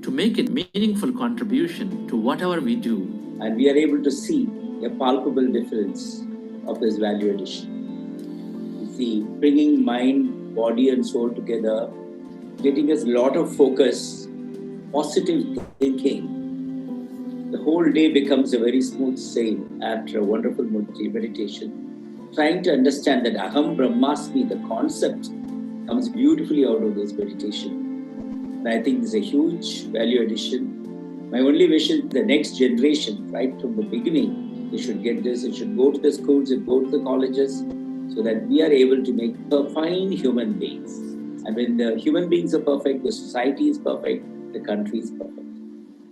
to make a meaningful contribution to whatever we do. And we are able to see a palpable difference of this value addition. You see, bringing mind, body and soul together, getting us a lot of focus, positive thinking. The whole day becomes a very smooth sail after a wonderful meditation. Trying to understand that Aham Brahmasmi, the concept, comes beautifully out of this meditation. And I think this is a huge value addition. My only wish is the next generation, right from the beginning, they should get this, it should go to the schools, it go to the colleges, so that we are able to make fine human beings. And when the human beings are perfect, the society is perfect, the country is perfect.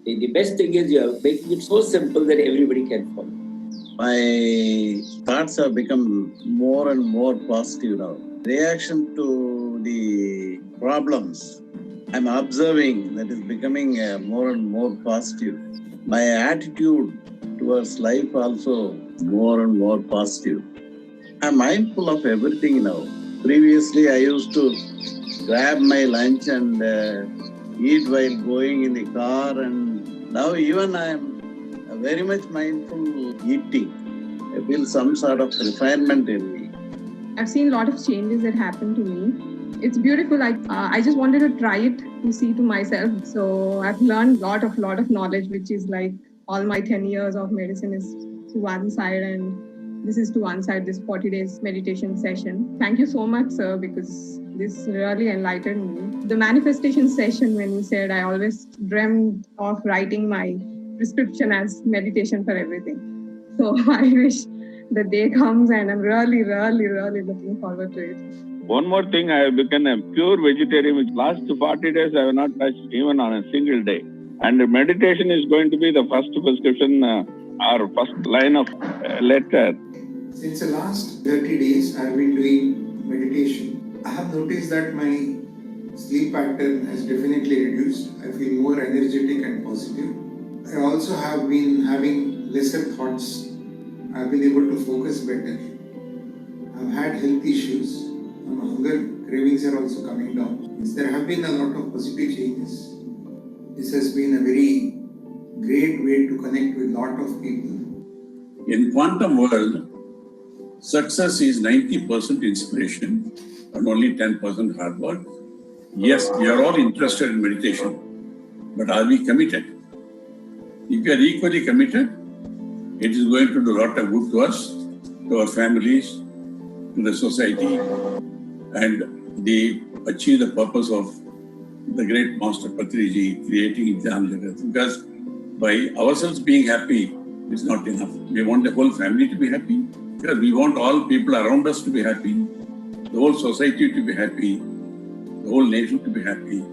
The best thing is you are making it so simple that everybody can follow. My thoughts have become more and more positive now. Reaction to the problems, I'm observing that is becoming more and more positive. My attitude towards life also more and more positive. I'm mindful of everything now. Previously, I used to grab my lunch and eat while going in the car, and now even I am very much mindful eating. I feel some sort of refinement in me. I've seen a lot of changes that happen to me. It's beautiful. I just wanted to try it to see to myself. So I've learned a lot of knowledge, which is like all my 10 years of medicine is to one side, and this is to one side, this 40 days meditation session. Thank you so much, sir, because this really enlightened me. The manifestation session, when you said, I always dreamed of writing my prescription as meditation for everything. So I wish the day comes, and I'm really looking forward to it. One more thing, I have become a pure vegetarian, which last 40 days I have not touched even on a single day. And meditation is going to be the first prescription or first line of letter. Since the last 30 days, I have been doing meditation. I have noticed that my sleep pattern has definitely reduced. I feel more energetic and positive. I also have been having lesser thoughts. I've been able to focus better. I've had health issues. My hunger cravings are also coming down. There have been a lot of positive changes. This has been a very great way to connect with a lot of people. In quantum world, success is 90% inspiration and only 10% hard work. Yes, we are all interested in meditation, but are we committed? If we are equally committed, it is going to do a lot of good to us, to our families, to the society, and achieve the purpose of the great Master Patriji creating Jnana Jagat. Because by ourselves being happy is not enough. We want the whole family to be happy, because we want all people around us to be happy, the whole society to be happy, the whole nation to be happy.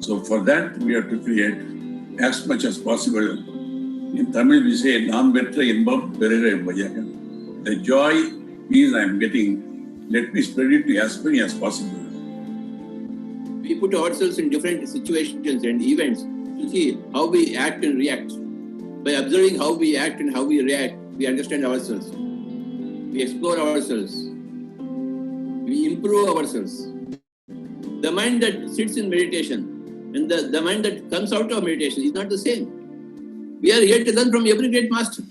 So for that, we have to create as much as possible. In Tamil, we say, Nam Vetra Inbam Perere Vajaga. The joy, peace I am getting, let me spread it to as many as possible. We put ourselves in different situations and events to see how we act and react. By observing how we act and how we react, we understand ourselves. We explore ourselves. We improve ourselves. The mind that sits in meditation and the mind that comes out of meditation is not the same. We are here to learn from every great master.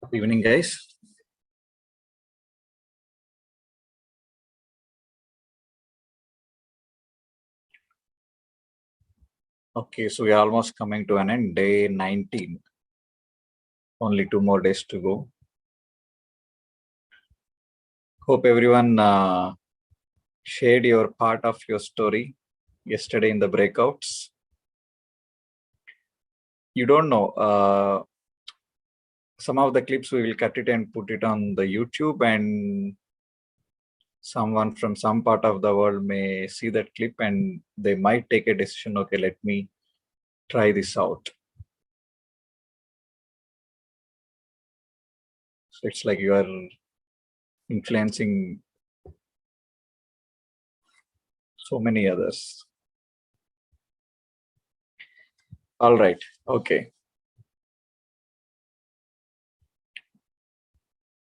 Good evening, guys. Okay, so we are almost coming to an end, day 19. Only 2 more days to go. Hope everyone shared your part of your story yesterday in the breakouts. You don't know, some of the clips we will cut it and put it on the YouTube, and someone from some part of the world may see that clip and they might take a decision, okay, let me try this out. So it's like you are influencing so many others. All right. Okay.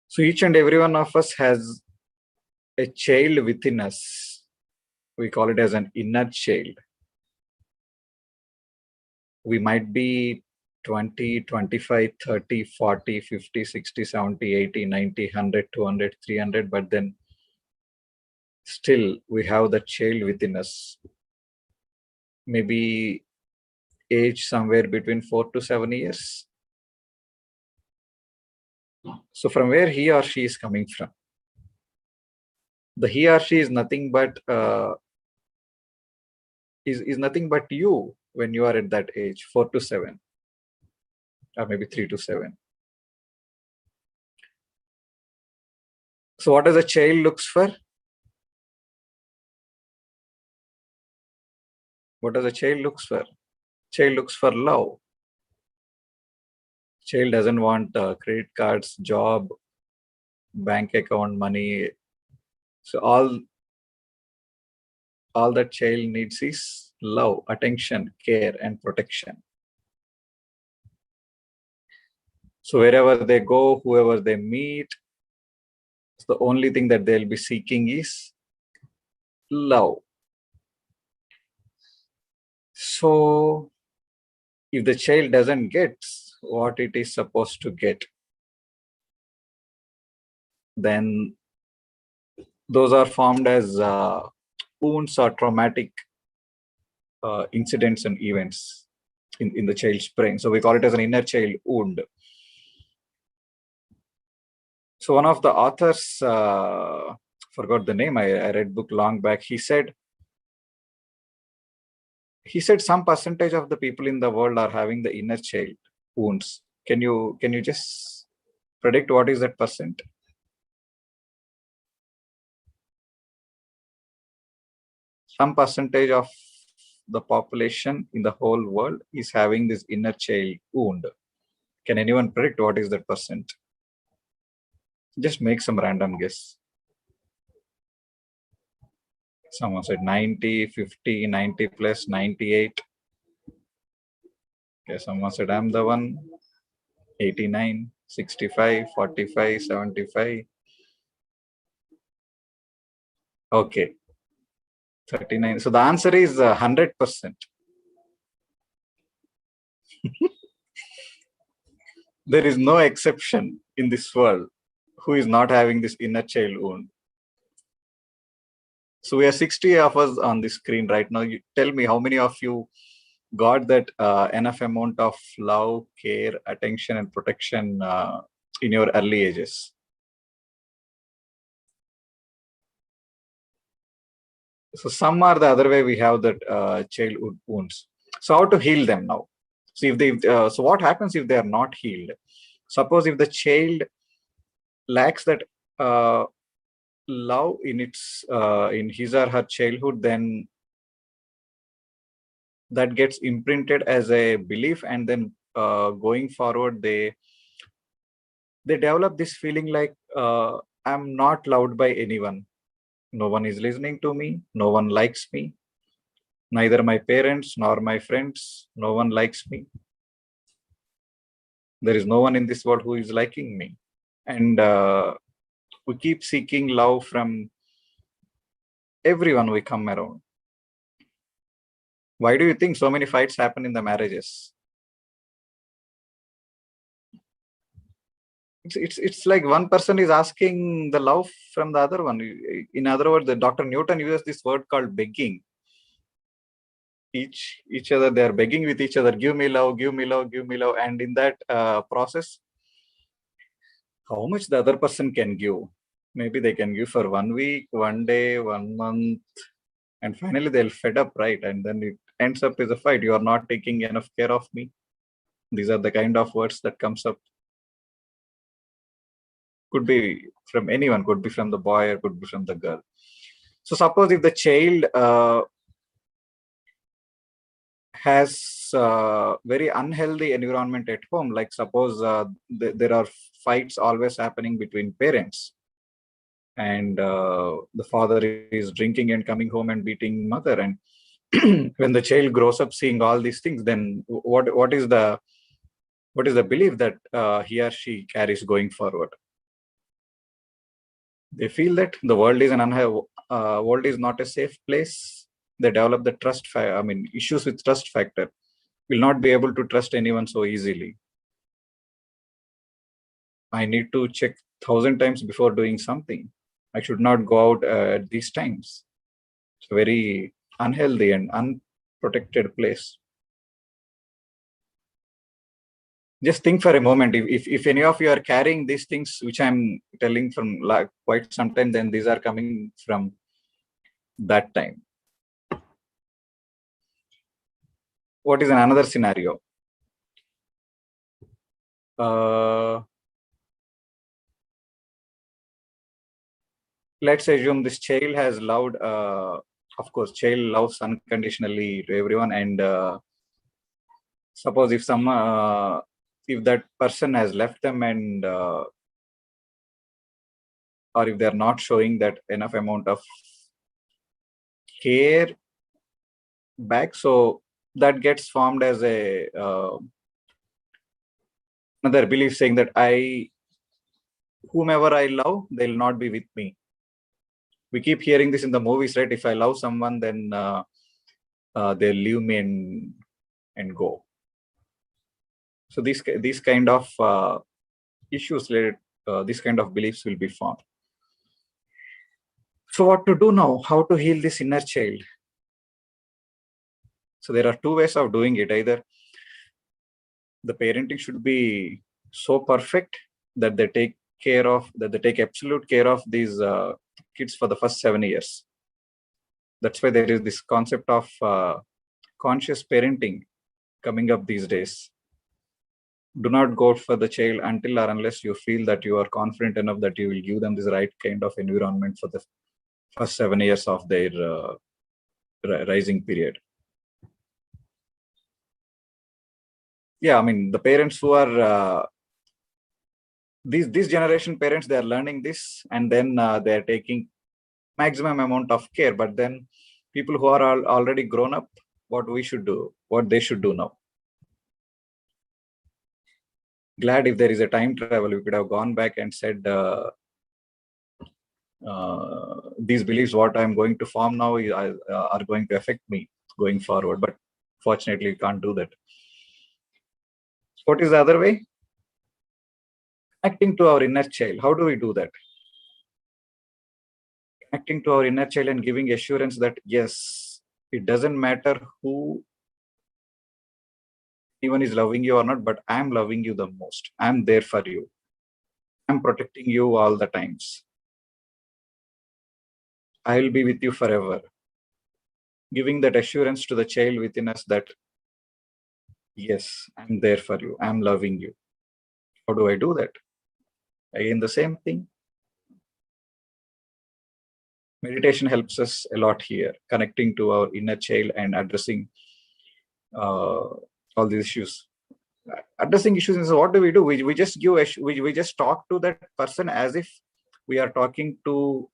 So each and every one of us has a child within us. We call it as an inner child. We might be 20, 25, 30, 40, 50, 60, 70, 80, 90, 100, 200, 300, but then still we have the child within us. Maybe age somewhere between 4 to 7 years. So from where he or she is coming from? The he or she is nothing but is nothing but you when you are at that age, 4 to 7, or maybe 3 to 7. So what does a child looks for? What does a child looks for? Child looks for love. Child doesn't want credit cards, job, bank account, money. So all that child needs is love, attention, care, and protection. So wherever they go, whoever they meet, the only thing that they'll be seeking is love. So if the child doesn't get what it is supposed to get, then those are formed as wounds or traumatic incidents and events in the child's brain. So we call it as an inner child wound. So one of the authors, forgot the name, I read book long back, he said some percentage of the people in the world are having the inner child wounds. Can you just predict what is that percent? Some percentage of the population in the whole world is having this inner child wound. Can anyone predict what is that percent? Just make some random guess. Someone said 90, 50, 90 plus, 98. Okay, someone said I'm the one. 89, 65, 45, 75. Okay. 39. So the answer is 100%. There is no exception in this world who is not having this inner child wound. So we are 60 of us on the screen right now. You tell me how many of you got that enough amount of love, care, attention, and protection in your early ages. So some are the other way we have that childhood wounds. So how to heal them now? So if they, so what happens if they are not healed? Suppose if the child lacks that love in its in his or her childhood, then that gets imprinted as a belief, and then going forward they develop this feeling like I'm not loved by anyone. No one is listening to me. No one likes me. Neither my parents nor my friends. No one likes me. There is no one in this world who is liking me. And we keep seeking love from everyone we come around. Why do you think so many fights happen in the marriages? It's like one person is asking the love from the other one. In other words, the Dr. Newton uses this word called begging. Each other, they are begging with each other, give me love, give me love, give me love. And in that process, how much the other person can give? Maybe they can give for 1 week, 1 day, 1 month, and finally they'll fed up, right? And then it ends up as a fight. You are not taking enough care of me. These are the kind of words that comes up. Could be from anyone, could be from the boy or could be from the girl. So suppose if the child has very unhealthy environment at home, like suppose there are fights always happening between parents, and the father is drinking and coming home and beating mother, and when the child grows up seeing all these things, then what is the belief that he or she carries going forward? They feel that the world is world is not a safe place. They develop the issues with trust factor. Will not be able to trust anyone so easily. I need to check 1,000 times before doing something. I should not go out at these times. It's a very unhealthy and unprotected place. Just think for a moment, if any of you are carrying these things, which I'm telling from like quite some time, then these are coming from that time. What is another scenario? Let's assume this child has loved, of course, child loves unconditionally to everyone, and suppose if if that person has left them, and or if they're not showing that enough amount of care back, so that gets formed as a another belief saying that whomever I love, they'll not be with me. We keep hearing this in the movies, right? If I love someone, then they'll leave me and go. So these kind of issues related, these kind of beliefs will be formed. So what to do now? How to heal this inner child? So there are two ways of doing it. Either the parenting should be so perfect that they take absolute care of these kids for the first 7 years. That's why there is this concept of conscious parenting coming up these days. Do not go for the child until or unless you feel that you are confident enough that you will give them this right kind of environment for the first 7 years of their rising period. Yeah, I mean, the parents who are these generation parents, they are learning this, and then they are taking maximum amount of care. But then people who are already grown up, what they should do now. Glad if there is a time travel, we could have gone back and said these beliefs, what I'm going to form now, are going to affect me going forward. But fortunately, we can't do that. What is the other way? Connecting to our inner child. How do we do that? Connecting to our inner child and giving assurance that yes, it doesn't matter who anyone is loving you or not, but I'm loving you the most. I'm there for you. I'm protecting you all the times. I will be with you forever. Giving that assurance to the child within us that yes, I'm there for you. I'm loving you. How do I do that? Again, the same thing. Meditation helps us a lot here, connecting to our inner child and addressing all these issues. Addressing issues is what do? We just we just talk to that person as if we are talking to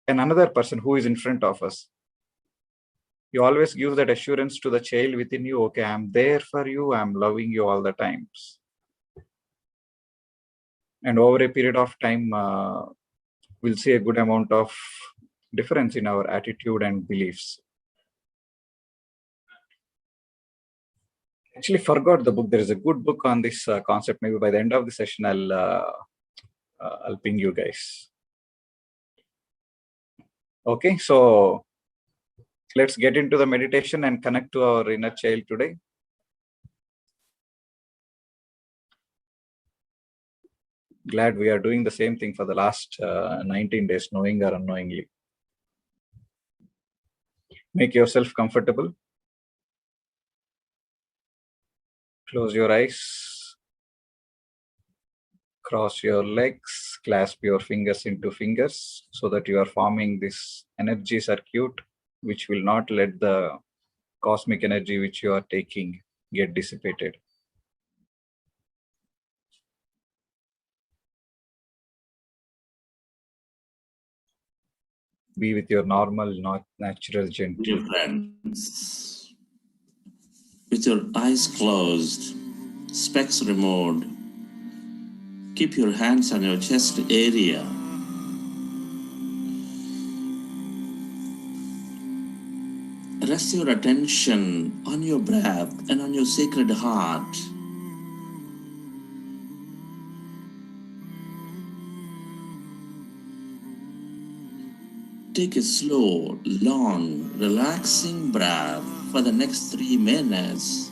another person who is in front of us. You always give that assurance to the child within you. Okay, I'm there for you. I'm loving you all the times. And over a period of time, we'll see a good amount of difference in our attitude and beliefs. Actually forgot the book. There is a good book on this concept. Maybe by the end of the session, I'll ping you guys. Okay, so let's get into the meditation and connect to our inner child today. Glad we are doing the same thing for the last 19 days, knowing or unknowingly. Make yourself comfortable. Close your eyes. Cross your legs. Clasp your fingers into fingers so that you are forming this energy circuit, which will not let the cosmic energy which you are taking get dissipated. Be with your normal, not natural, gentle. Dear friends, with your eyes closed, specs removed, keep your hands on your chest area. Rest your attention on your breath and on your sacred heart. Take a slow, long, relaxing breath for the next 3 minutes.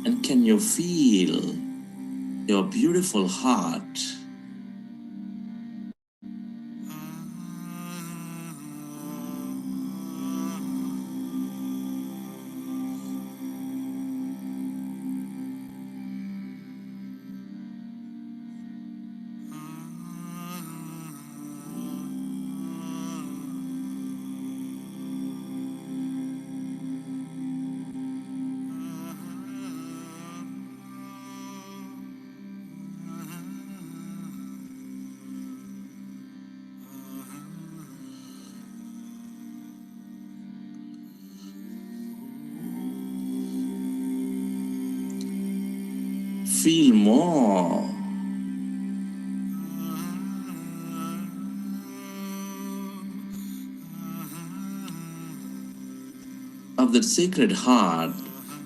And can you feel your beautiful heart? Feel more. Of that sacred heart,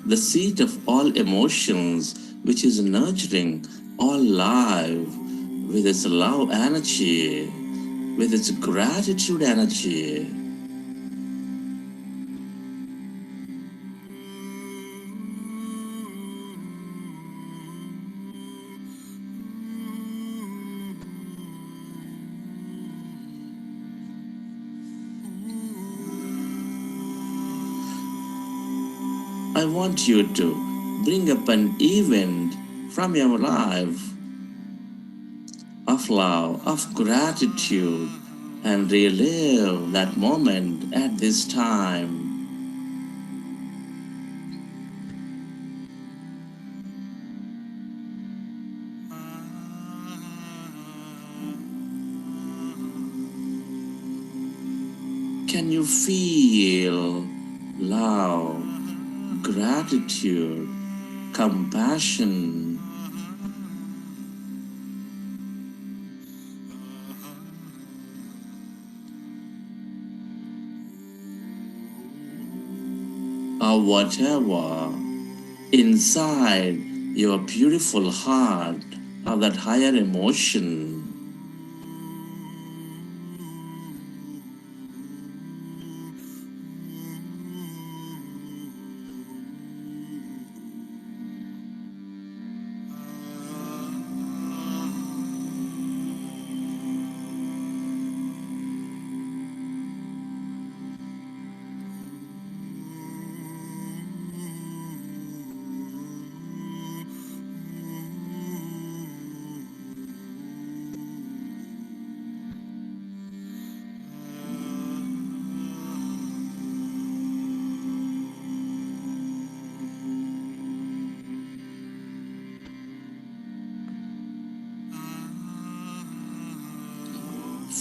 the seat of all emotions, which is nurturing all life with its love energy, with its gratitude energy. I want you to bring up an event from your life of love, of gratitude, and relive that moment at this time. Can you feel love, gratitude, compassion? Or whatever inside your beautiful heart of that higher emotion.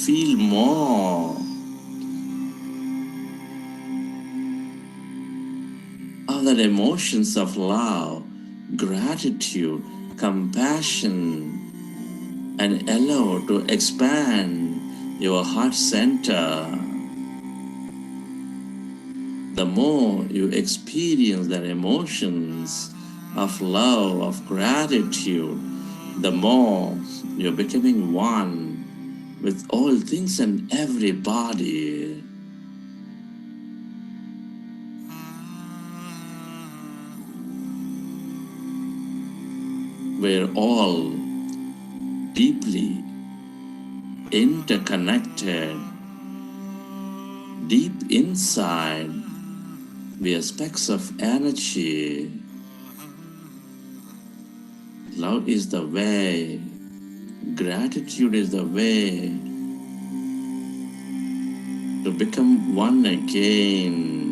Feel more of that emotions of love, gratitude, compassion, and allow to expand your heart center. The more you experience the emotions of love, of gratitude, the more you're becoming one with all things and everybody. We're all deeply interconnected. Deep inside, we are specks of energy. Love is the way. Gratitude is the way to become one again.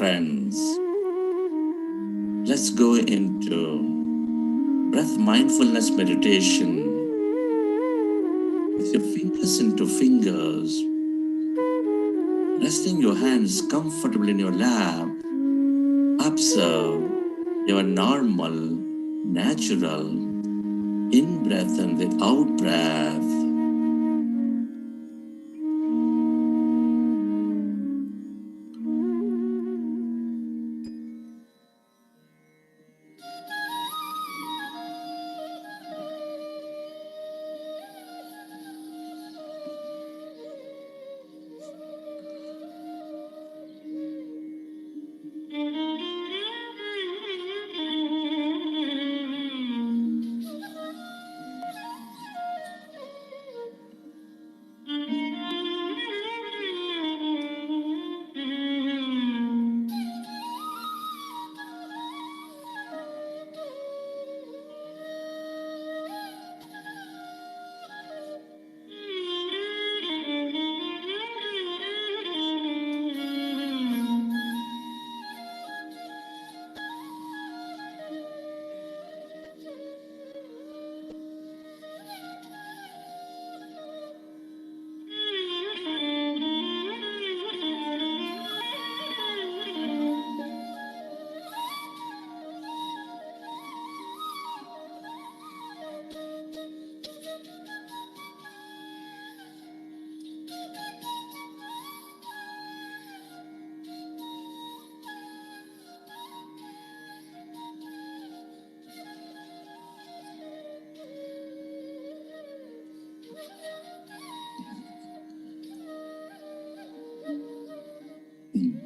friends. Let's go into breath mindfulness meditation. With your fingers into fingers, resting your hands comfortably in your lap, observe your normal, natural in-breath and the out-breath.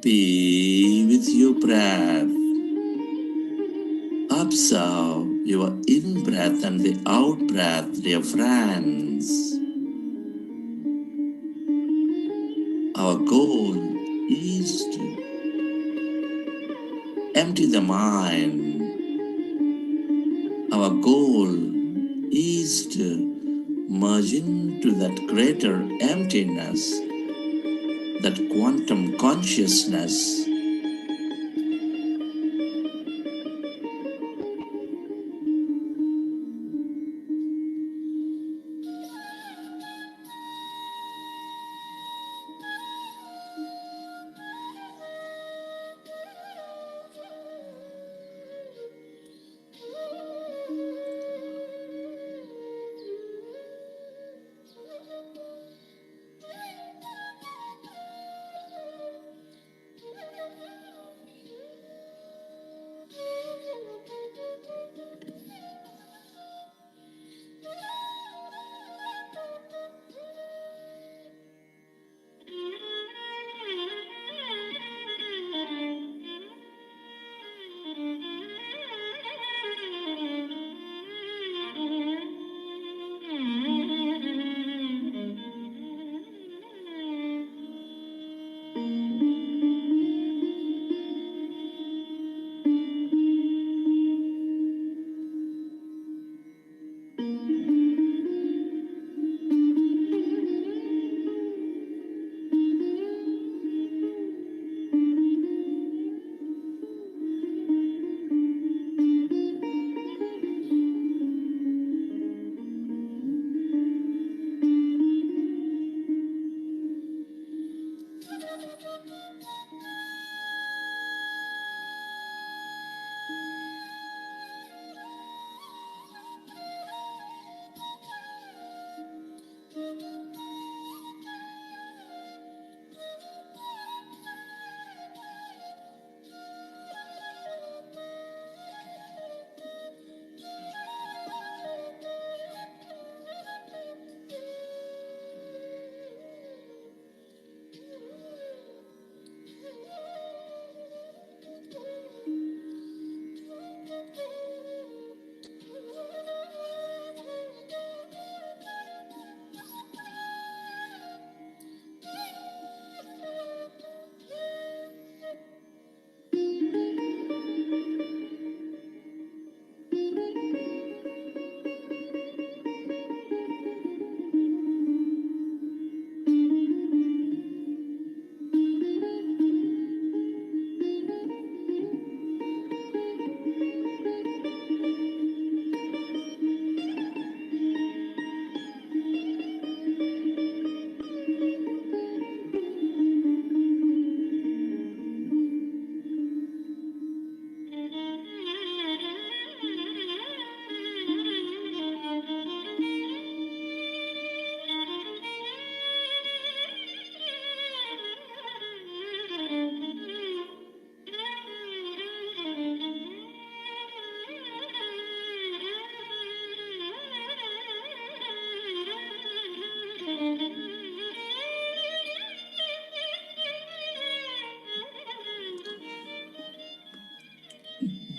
Be with your breath. Observe your in-breath and the out-breath, dear friends. Our goal is to empty the mind. Our goal is to merge into that greater emptiness, that quantum consciousness.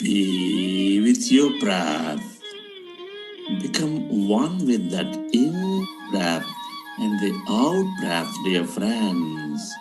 Be with your breath. Become one with that in breath and the out breath, dear friends.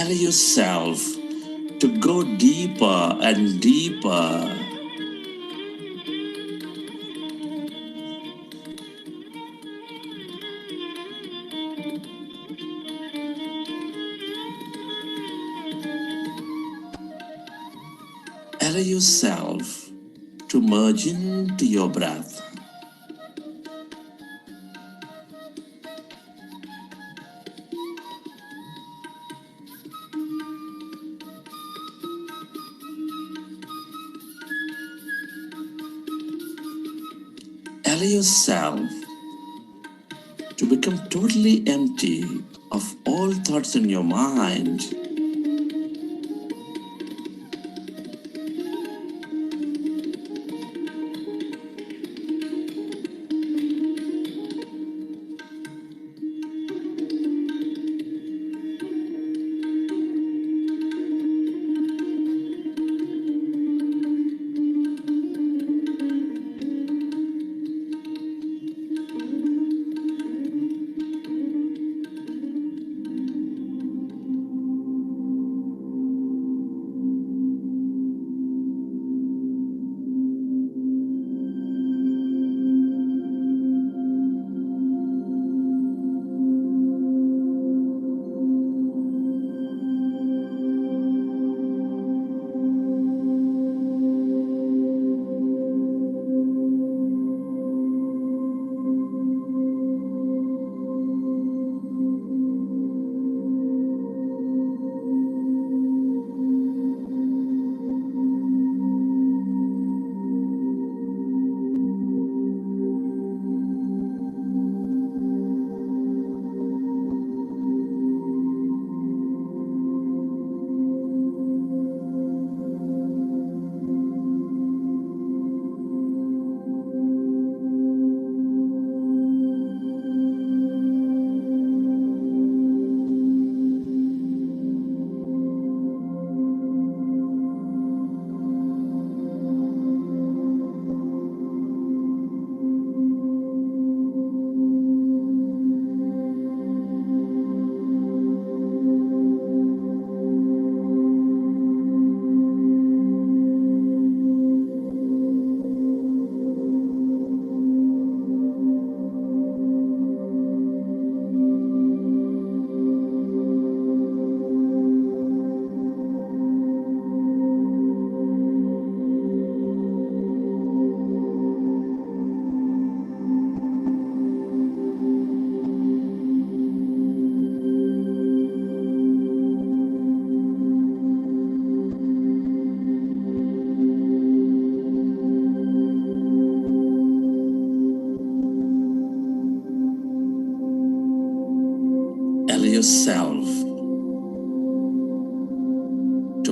Allow yourself to go deeper and deeper. Allow yourself to merge into your breath. Allow yourself to become totally empty of all thoughts in your mind.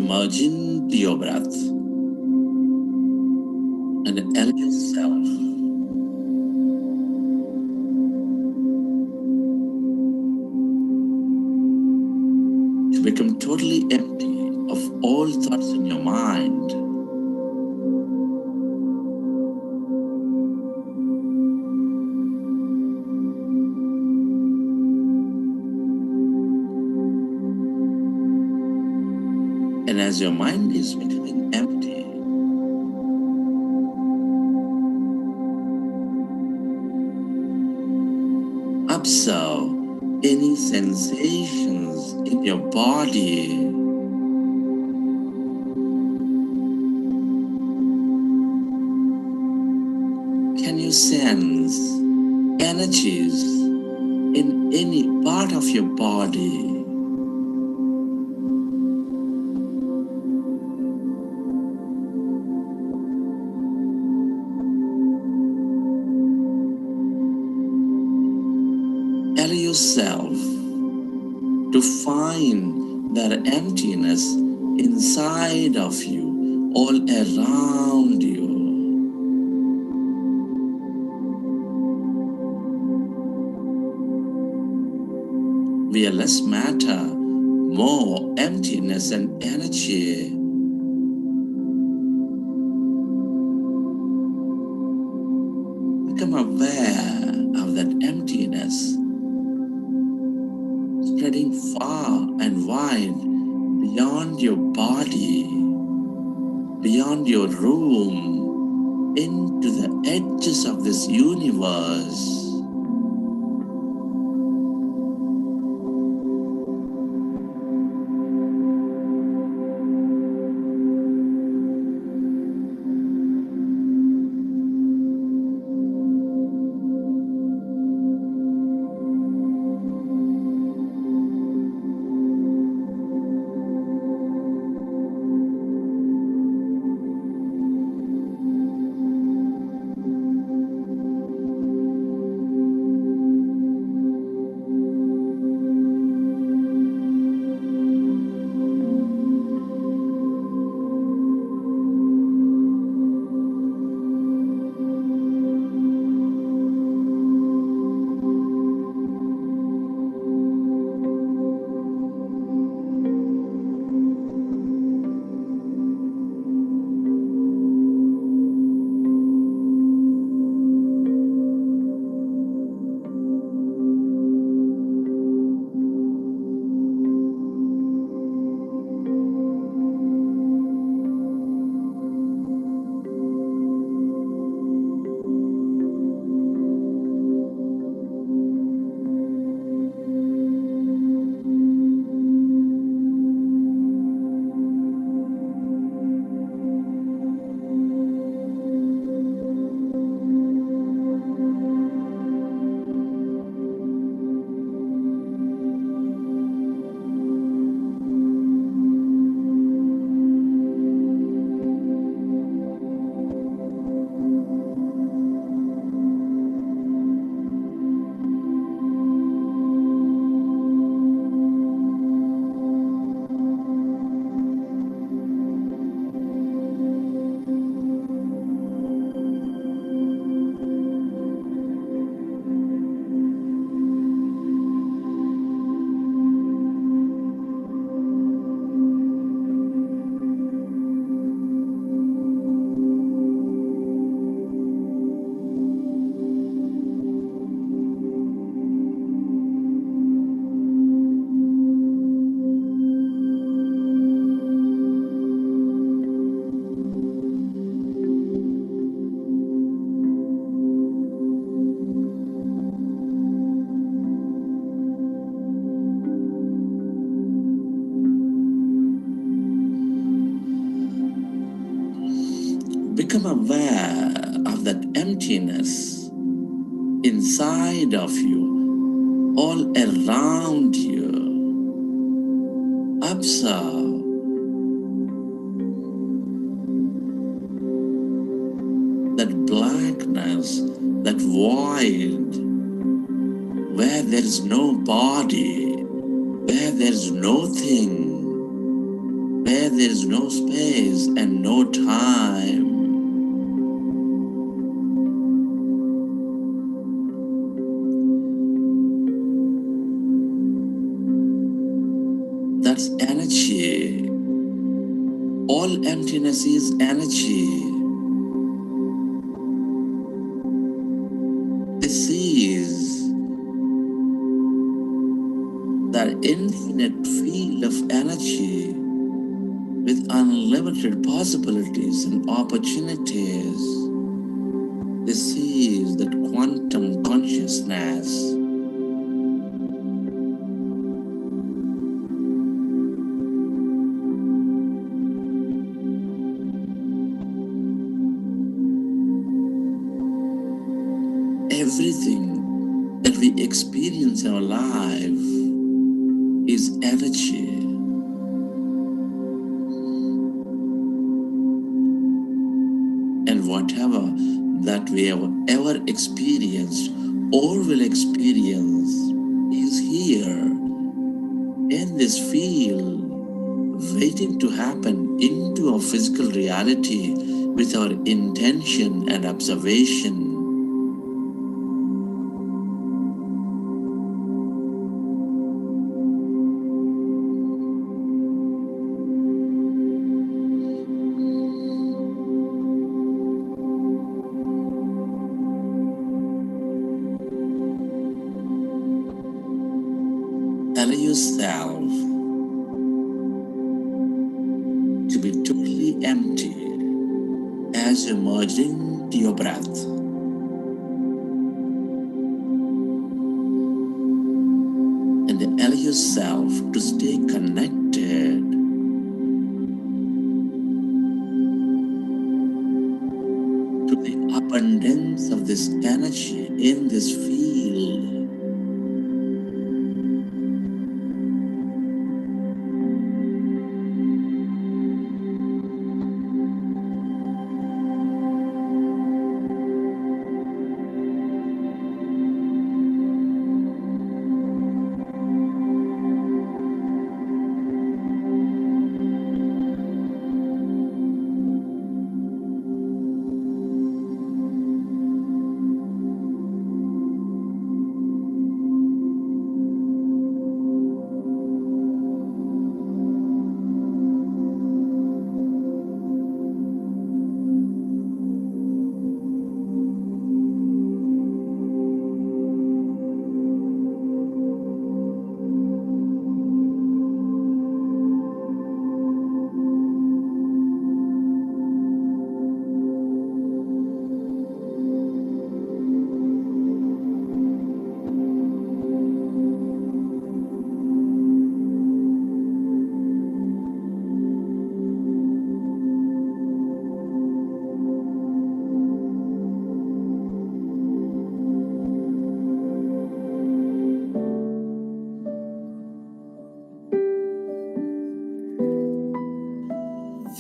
merge into your breath and allow yourself to become totally empty of all thoughts in your mind. And as your mind is becoming empty, observe any sensations in your body. Can you sense energies in any part of your body? Allow yourself to find that emptiness inside of you, all around you. Where less matter, more emptiness and energy. Become aware of that emptiness, spreading far and wide beyond your body, beyond your room, into the edges of this universe. Become aware of that emptiness inside of you, all around you. Observe that blackness, that void, where there is no body, where there is no thing, where there is no space and no time. That's energy. All emptiness is energy. This is that infinite field of energy with unlimited possibilities and opportunities. This is that quantum consciousness. Everything that we experience in our life is energy. And whatever that we have ever experienced or will experience is here in this field, waiting to happen into our physical reality with our intention and observation. Allow yourself to be totally empty as you merge into your breath. And then allow yourself to stay connected to the abundance of this energy in this field.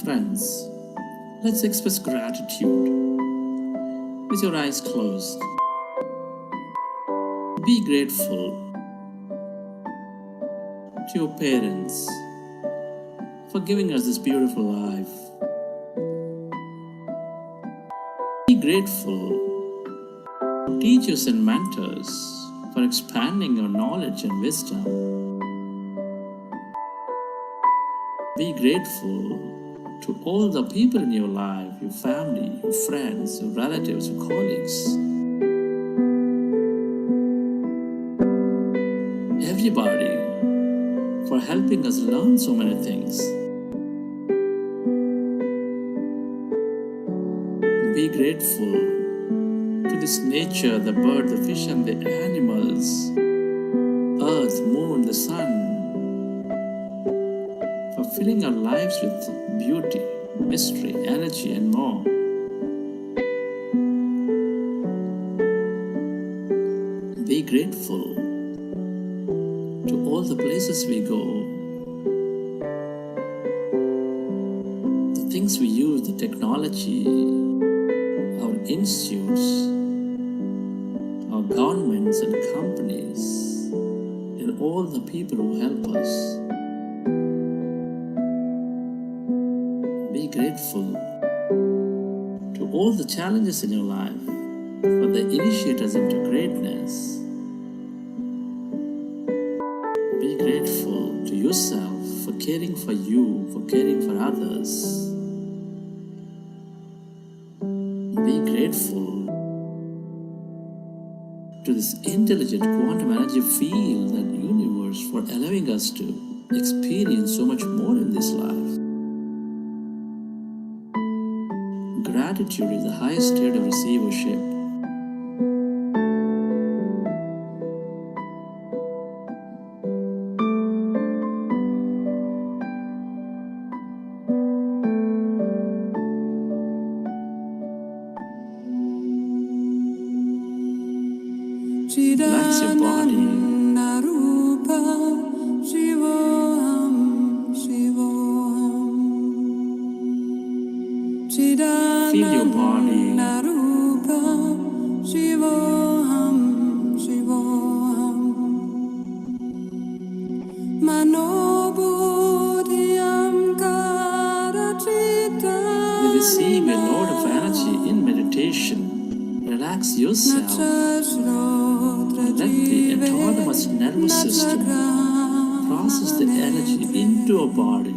Friends, let's express gratitude with your eyes closed. Be grateful to your parents for giving us this beautiful life. Be grateful to teachers and mentors for expanding your knowledge and wisdom. Be grateful to all the people in your life, your family, your friends, your relatives, your colleagues. Everybody for helping us learn so many things. Be grateful to this nature, the bird, the fish and the animals, earth, moon, the sun, for filling our lives with beauty, mystery, energy, and more. Be grateful to all the places we go, the things we use, the technology, our institutes, our governments and companies, and all the people who help us. Be grateful to all the challenges in your life, for the initiators into greatness. Be grateful to yourself for caring for you, for caring for others. Be grateful to this intelligent quantum energy field and universe for allowing us to experience so much more in this life. Gratitude is the highest state of receivership. Relax your body. Feel your body. We receive a load of energy in meditation. Relax yourself. Let the autonomous nervous system process the energy into your body.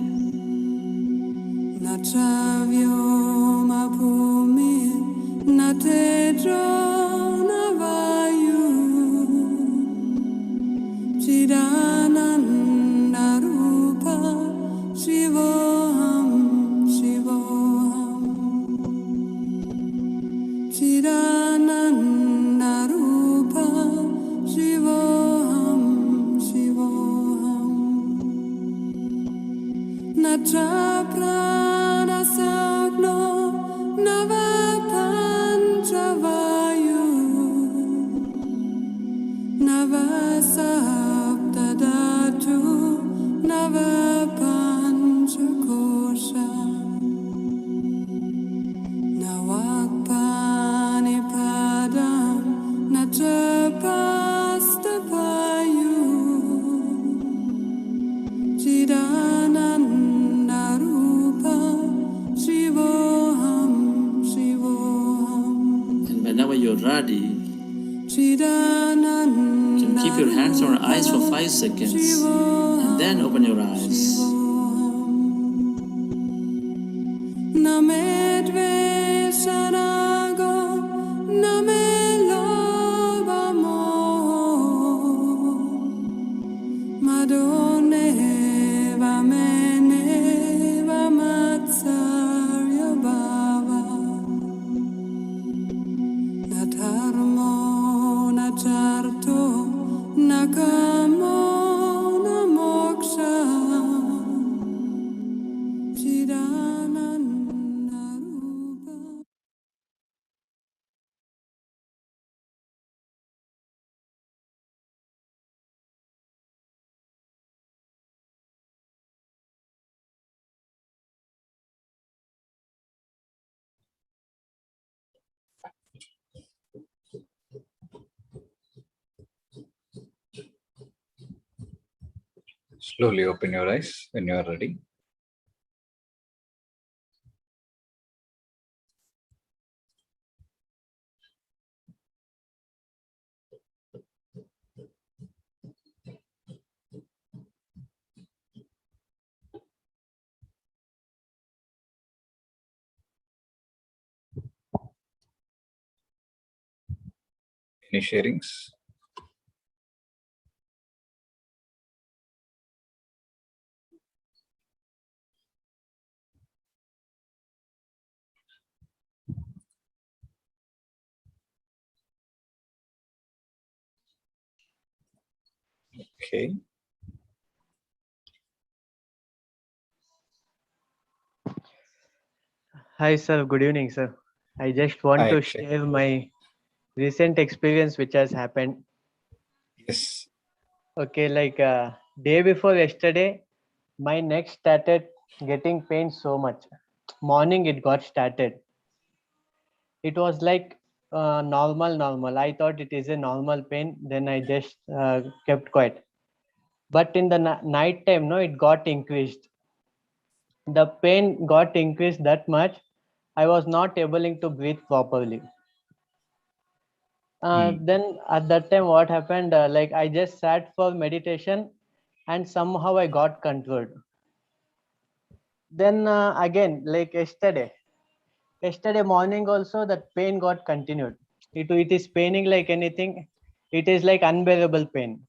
And whenever you're ready, you can keep your hands on your eyes for 5 seconds and then open your eyes. Slowly open your eyes when you are ready. Any sharings? Okay. Hi, sir. Good evening, sir. I just want Hi, to Akshay. share my recent experience which has happened. Yes. Okay, like day before yesterday, my neck started getting pain so much. Morning it got started. It was like normal. I thought it is a normal pain. Then I just kept quiet. But in the night time, no, it got increased. the pain got increased that much. I was not able to breathe properly. Then at that time, what happened? Like I just sat for meditation, and somehow I got controlled. Then again, like yesterday morning also, that pain got continued. It is paining like anything. It is like unbearable pain.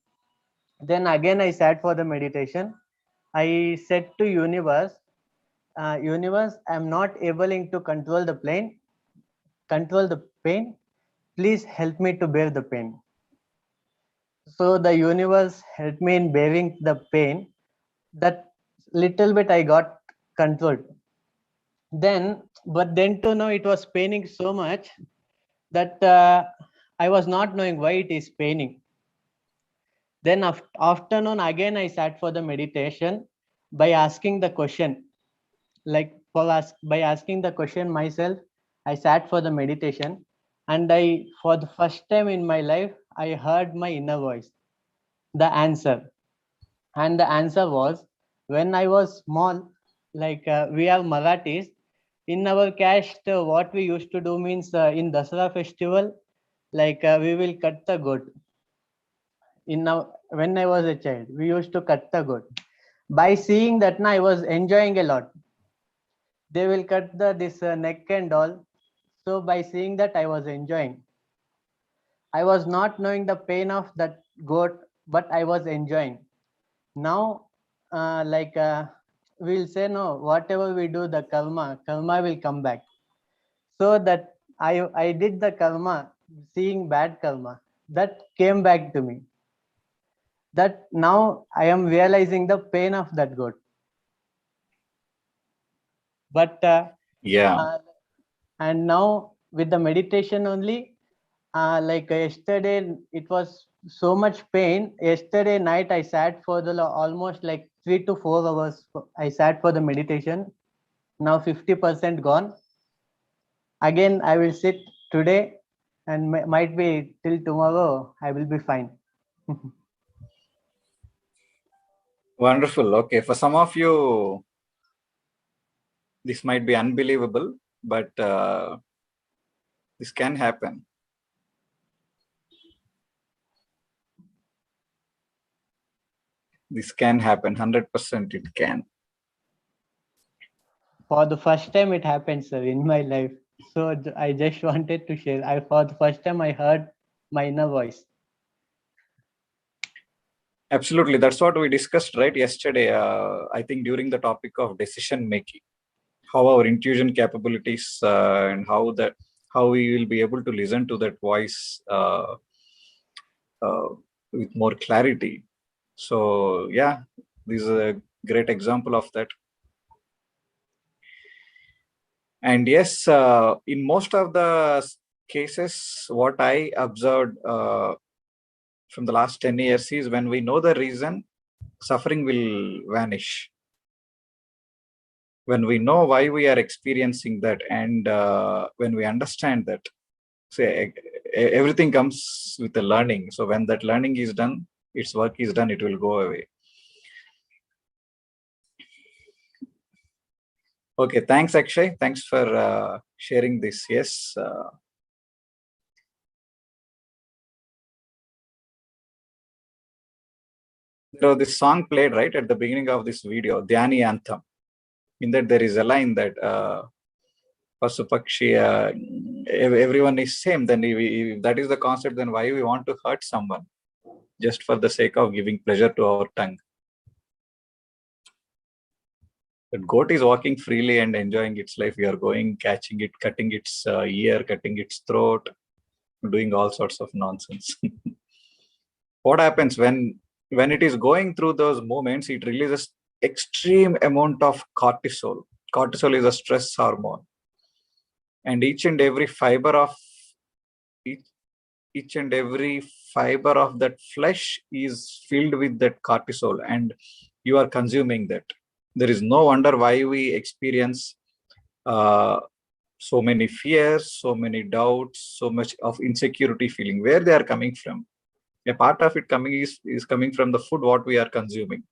Then again, I sat for the meditation. I said to universe, universe, I'm not able to control the pain. Please help me to bear the pain. So the universe helped me in bearing the pain. That little bit I got controlled. But then to know it was paining so much that I was not knowing why it is paining. Then afternoon again I sat for the meditation by asking the question, by asking the question myself. I sat for the meditation, and for the first time in my life, I heard my inner voice, the answer. And the answer was, when I was small, like we are Marathis, in our caste, what we used to do means in Dasara festival, like we will cut the goat. When I was a child, we used to cut the goat. By seeing that, I was enjoying a lot. They will cut this neck and all. So by seeing that, I was enjoying. I was not knowing the pain of that goat, but I was enjoying. Now, we'll say, no, whatever we do, the karma will come back. So that I did the karma, seeing bad karma, that came back to me. That now I am realizing the pain of that goat. But and now with the meditation only, like yesterday, it was so much pain. Yesterday night, I sat for almost like 3 to 4 hours. I sat for the meditation. Now 50% gone. Again, I will sit today, and might be till tomorrow, I will be fine. Wonderful. Okay, for some of you, this might be unbelievable, but this can happen. This can happen, 100% it can. For the first time it happened, sir, in my life. So I just wanted to share. For the first time I heard my inner voice. Absolutely, that's what we discussed right yesterday. I think during the topic of decision making, how our intuition capabilities and how we will be able to listen to that voice with more clarity. So yeah, this is a great example of that. And yes, in most of the cases, what I observed from the last 10 years is when we know the reason, suffering will vanish. When we know why we are experiencing that, and when we understand that, say, everything comes with a learning. So when that learning is done, its work is done, it will go away. Okay, thanks Akshay. Thanks for sharing this. Yes. So this song played right at the beginning of this video, Dhyani Anthem. In that there is a line that Pasupakshi, everyone is same. Then if that is the concept, then why we want to hurt someone just for the sake of giving pleasure to our tongue? The goat is walking freely and enjoying its life. We are going, catching it, cutting its ear, cutting its throat, doing all sorts of nonsense. What happens when it is going through those moments? It releases extreme amount of cortisol. Cortisol is a stress hormone, and each and every fiber of that flesh is filled with that cortisol, and you are consuming that. There is no wonder why we experience so many fears, so many doubts, so much of insecurity feeling. Where they are coming from? A part of it is coming from the food what we are consuming.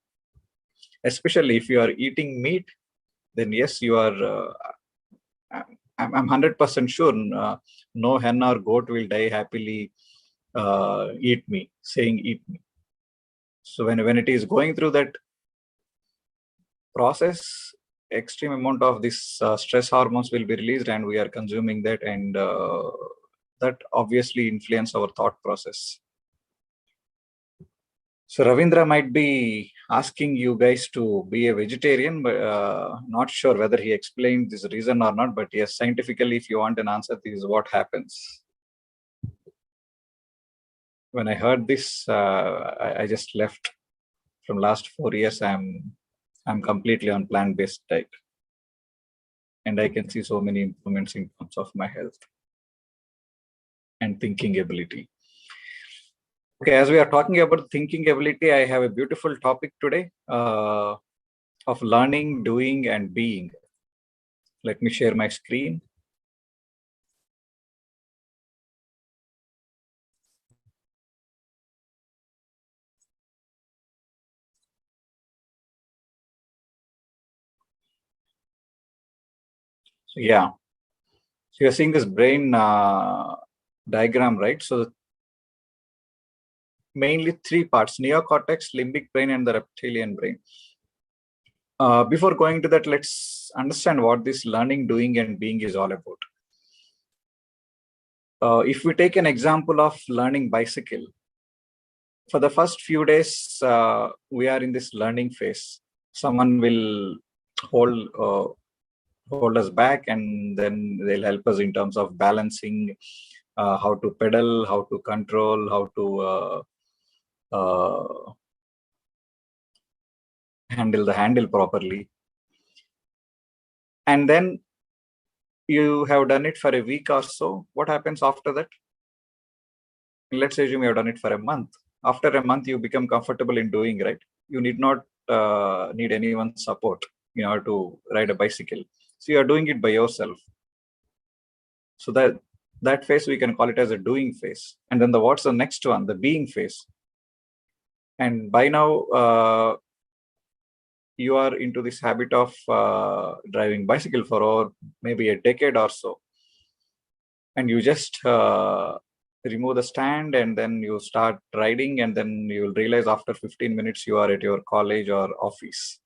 Especially if you are eating meat, then yes, you are. I'm 100% sure no hen or goat will die happily. Eat me, saying eat me. So when it is going through that process, extreme amount of this stress hormones will be released, and we are consuming that, and that obviously influence our thought process. So Ravindra might be asking you guys to be a vegetarian, but not sure whether he explained this reason or not. But yes, scientifically, if you want an answer, this is what happens. When I heard this, I just left. From last 4 years, I'm completely on plant-based diet, and I can see so many improvements in terms of my health and thinking ability. Okay, as we are talking about thinking ability, I have a beautiful topic today of learning, doing, and being. Let me share my screen. So yeah, so you're seeing this brain diagram, right? So mainly 3 parts: neocortex, limbic brain, and the reptilian brain. Before going to that, let's understand what this learning, doing, and being is all about. If we take an example of learning bicycle, for the first few days, we are in this learning phase. Someone will hold us back, and then they'll help us in terms of balancing, how to pedal, how to control, how to handle the handle properly. And then you have done it for a week or so. What happens after that? Let's assume you have done it for a month. After a month, you become comfortable in doing, right? You need not need anyone's support in order to ride a bicycle. So you are doing it by yourself. So that phase, we can call it as a doing phase. And then what's the next one? The being phase. And by now, you are into this habit of driving bicycle for over maybe a decade or so. And you just remove the stand, and then you start riding, and then you will realize after 15 minutes you are at your college or office.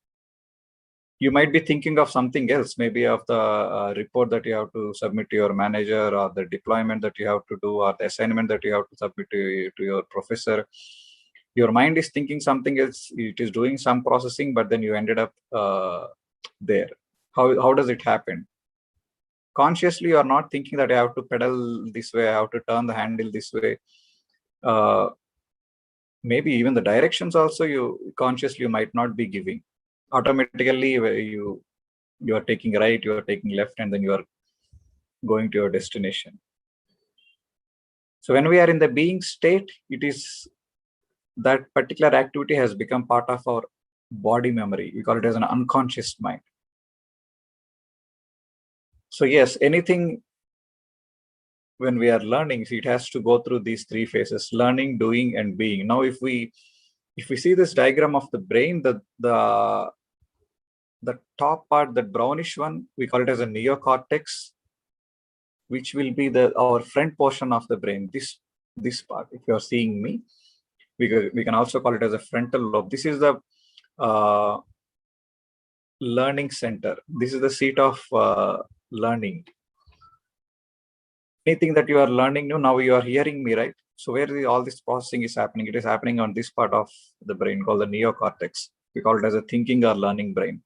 You might be thinking of something else, maybe of the report that you have to submit to your manager, or the deployment that you have to do, or the assignment that you have to submit to your professor. Your mind is thinking something else. It is doing some processing, but then you ended up there. How does it happen? Consciously, you are not thinking that I have to pedal this way, I have to turn the handle this way. Maybe even the directions also you consciously might not be giving. Automatically, you are taking right, you are taking left, and then you are going to your destination. So when we are in the being state, it is that particular activity has become part of our body memory. We call it as an unconscious mind. So yes, anything when we are learning, it has to go through these 3 phases: learning, doing, and being. Now, if we see this diagram of the brain, the top part, that brownish one, we call it as a neocortex, which will be our front portion of the brain. This part, if you are seeing me, we can also call it as a frontal lobe. This is the learning center. This is the seat of learning. Anything that you are learning now you are hearing me, right? So where all this processing is happening, it is happening on this part of the brain called the neocortex. We call it as a thinking or learning brain.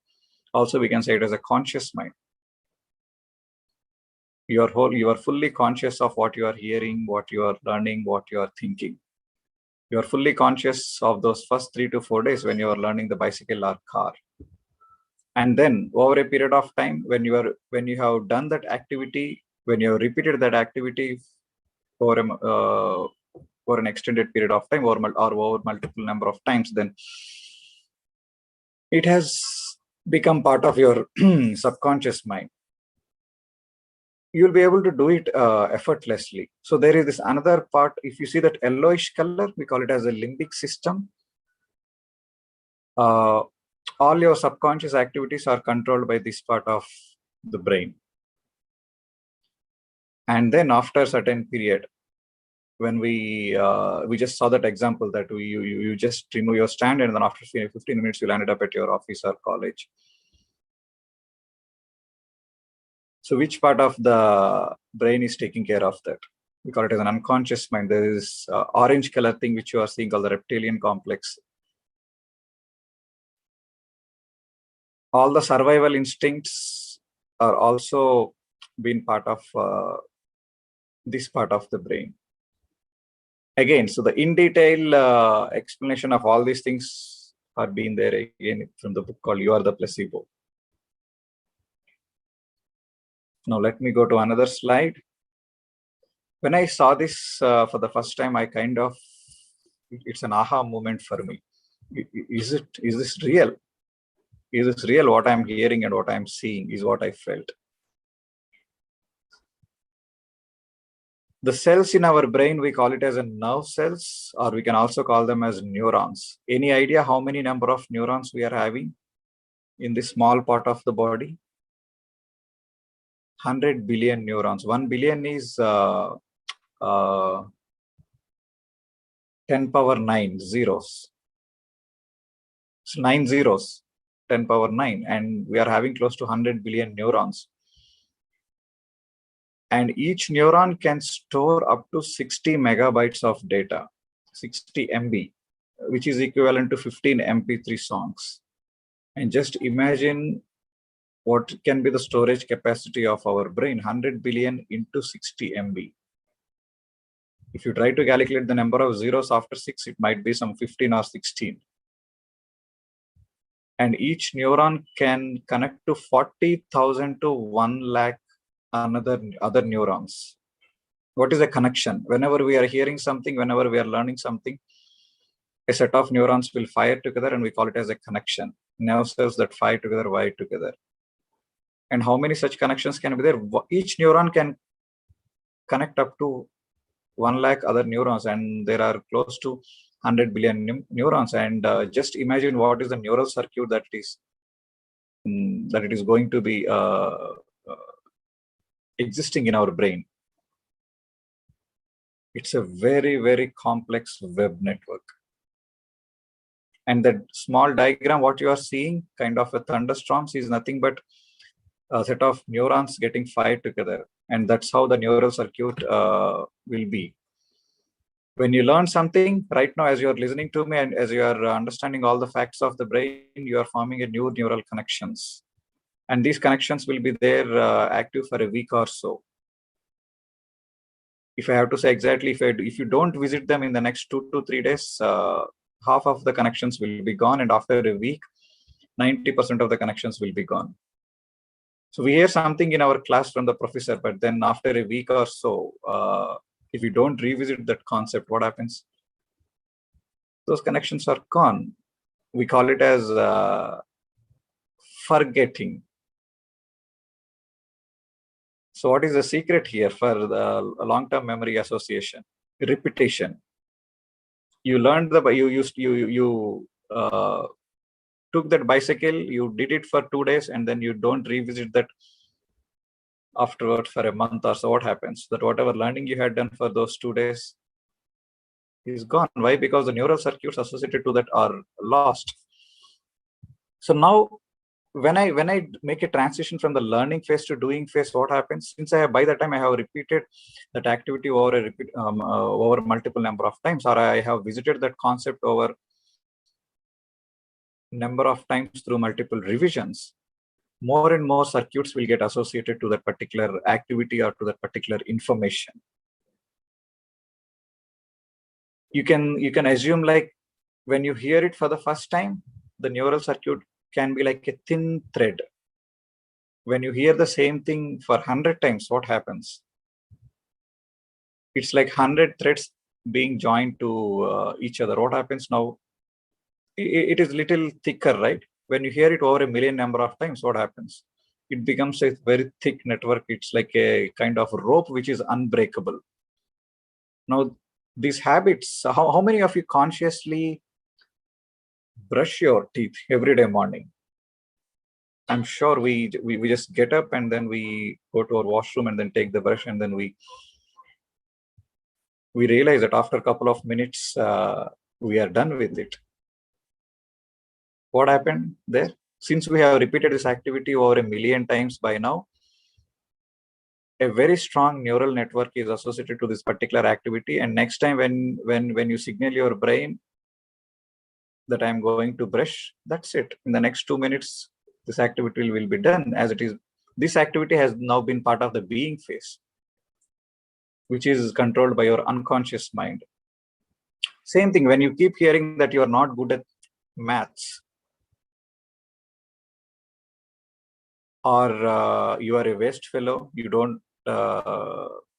Also, we can say it as a conscious mind. You are fully conscious of what you are hearing, what you are learning, what you are thinking. You are fully conscious of those first 3 to 4 days when you are learning the bicycle or car. And then over a period of time, when you have done that activity, when you have repeated that activity for an extended period of time, or over multiple number of times, then it has become part of your subconscious mind. You will be able to do it effortlessly. So there is this another part. If you see that yellowish color, we call it as a limbic system. all your subconscious activities are controlled by this part of the brain. And then after a certain period, when we just saw that example that you just remove your stand, and then after 15 minutes you landed up at your office or college. So which part of the brain is taking care of that? We call it as an unconscious mind. There is orange color thing which you are seeing called the reptilian complex. All the survival instincts are also being part of this part of the brain. Again, so the in detail explanation of all these things are being there again from the book called You Are the Placebo. Now let me go to another slide. When I saw this for the first time, I kind of, it's an aha moment for me. Is this real? Is this real? What I'm hearing and what I'm seeing is what I felt. The cells in our brain, we call it as a nerve cells, or we can also call them as neurons. Any idea how many number of neurons we are having in this small part of the body? 100 billion neurons. 1 billion is 10 power 9 zeros. It's 9 zeros, 10 power 9, and we are having close to 100 billion neurons. And each neuron can store up to 60 megabytes of data, 60 MB, which is equivalent to 15 MP3 songs. And just imagine what can be the storage capacity of our brain, 100 billion into 60 MB. If you try to calculate the number of zeros after 6, it might be some 15 or 16. And each neuron can connect to 40,000 to 1 lakh other neurons. What is a connection? Whenever we are hearing something, whenever we are learning something, a set of neurons will fire together, and we call it as a connection. Nerve cells that fire together, wire together. And how many such connections can be there? Each neuron can connect up to 1 lakh other neurons, and there are close to 100 billion neurons. And just imagine what is the neural circuit that it is going to be existing in our brain. It's a very, very complex web network. And that small diagram, what you are seeing, kind of a thunderstorms, is nothing but a set of neurons getting fired together. And that's how the neural circuit will be. When you learn something, right now, as you are listening to me and as you are understanding all the facts of the brain, you are forming a new neural connections. And these connections will be there active for a week or so. If I have to say exactly, if you don't visit them in the next 2 to 3 days, half of the connections will be gone. And after a week, 90% of the connections will be gone. So we hear something in our class from the professor, but then after a week or so, if you don't revisit that concept, what happens? Those connections are gone. We call it as forgetting. So what is the secret here for the long-term memory association? Repetition. You learned you took that bicycle, you did it for 2 days, and then you don't revisit that afterward for a month or so. What happens? That whatever learning you had done for those 2 days is gone. Why? Because the neural circuits associated to that are lost. So now, when I make a transition from the learning phase to doing phase, what happens? Since by the time I have repeated that activity over multiple number of times, or I have visited that concept over number of times through multiple revisions, more and more circuits will get associated to that particular activity or to that particular information. You can assume, like, when you hear it for the first time, the neural circuit can be like a thin thread. When you hear the same thing for 100 times, what happens? It's like 100 threads being joined to each other. What happens now? It is little thicker, right? When you hear it over a million number of times, what happens? It becomes a very thick network. It's like a kind of rope which is unbreakable. Now, these habits, how many of you consciously brush your teeth every day morning, I'm sure we just get up and then we go to our washroom and then take the brush, and then we realize that after a couple of minutes we are done with it. What happened there? Since we have repeated this activity over 1 million times by now, a very strong neural network is associated to this particular activity, and next time when you signal your brain that I'm going to brush, that's it. In the next 2 minutes, this activity will be done. As it is, this activity has now been part of the being phase, which is controlled by your unconscious mind. Same thing, when you keep hearing that you are not good at maths, or you are a waste fellow, you don't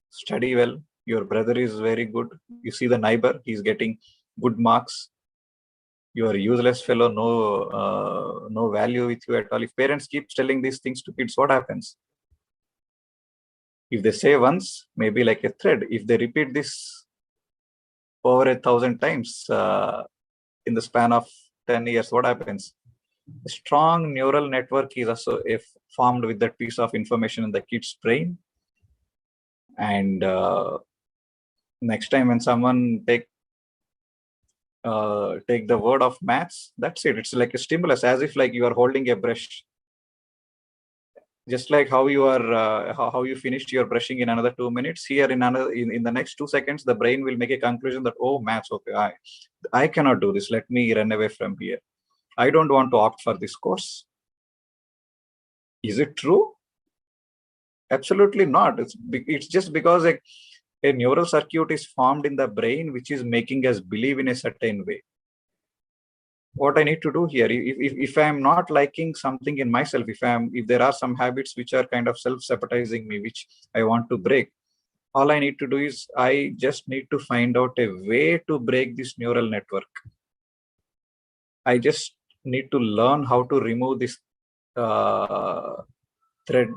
study well, your brother is very good, you see the neighbor, he's getting good marks, you are a useless fellow, no value with you at all. If parents keep telling these things to kids, what happens? If they say once, maybe like a thread, if they repeat this over 1,000 times in the span of 10 years, what happens? A strong neural network is also formed with that piece of information in the kid's brain. And next time when someone take the word of maths, that's it. It's like a stimulus, as if like you are holding a brush. Just like how you are, how you finished your brushing in another 2 minutes. Here in the next 2 seconds, the brain will make a conclusion that, oh, maths, okay, I cannot do this. Let me run away from here. I don't want to opt for this course. Is it true? Absolutely not. It's just because a neural circuit is formed in the brain, which is making us believe in a certain way. What I need to do here, if I am not liking something in myself, if there are some habits which are kind of self-sabotaging me, which I want to break, all I need to do is I just need to find out a way to break this neural network. I just need to learn how to remove this thread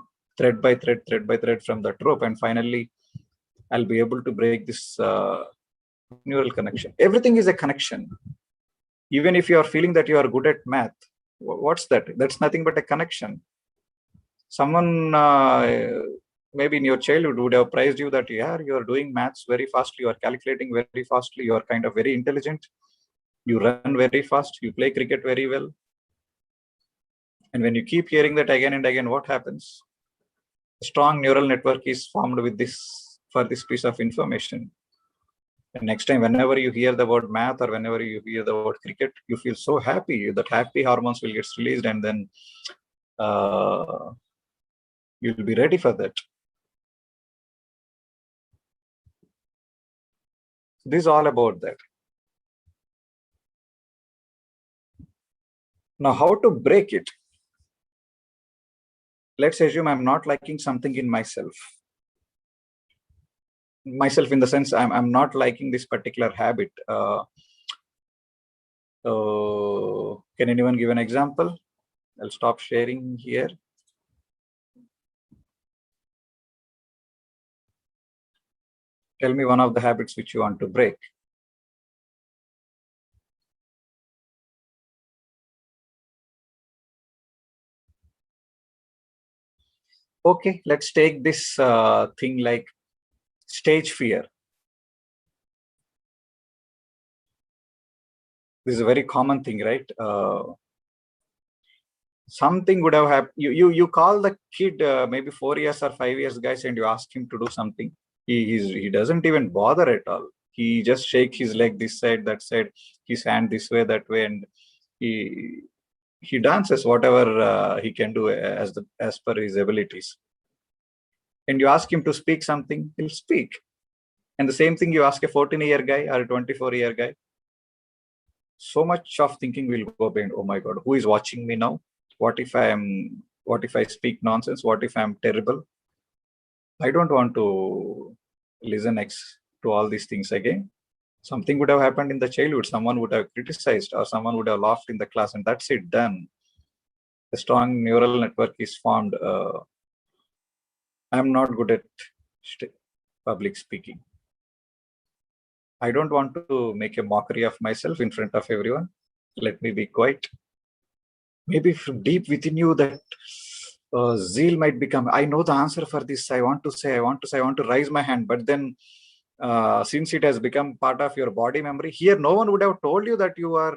by thread from that rope, and finally I'll be able to break this neural connection. Everything is a connection. Even if you are feeling that you are good at math, what's that? That's nothing but a connection. Someone maybe in your childhood would have praised you that, yeah, you are doing maths very fastly, you are calculating very fastly, you are kind of very intelligent, you run very fast, you play cricket very well. And when you keep hearing that again and again, what happens? A strong neural network is formed with this, for this piece of information. And next time, whenever you hear the word math or whenever you hear the word cricket, you feel so happy. That happy hormones will get released, and then you'll be ready for that. This is all about that. Now, how to break it? Let's assume I'm not liking something in myself. Myself in the sense I'm not liking this particular habit. Can anyone give an example? I'll stop sharing here. Tell me one of the habits which you want to break. Okay, let's take this thing like stage fear. This is a very common thing, right? Something would have happened. You call the kid maybe 4 years or 5 years, guys, and you ask him to do something. He doesn't even bother at all. He just shake his leg this side, that side, his hand this way, that way, and he dances whatever he can do as per his abilities. And you ask him to speak something, he'll speak. And the same thing you ask a 14-year guy or a 24-year guy. So much of thinking will go behind. Oh my God, who is watching me now? What if I speak nonsense? What if I'm terrible? I don't want to listen to all these things again. Something would have happened in the childhood. Someone would have criticized, or someone would have laughed in the class, and that's it, done. A strong neural network is formed. I'm not good at public speaking. I don't want to make a mockery of myself in front of everyone. Let me be quiet. Maybe from deep within you that zeal might become, I know the answer for this. I want to raise my hand. But then since it has become part of your body memory, here no one would have told you that you are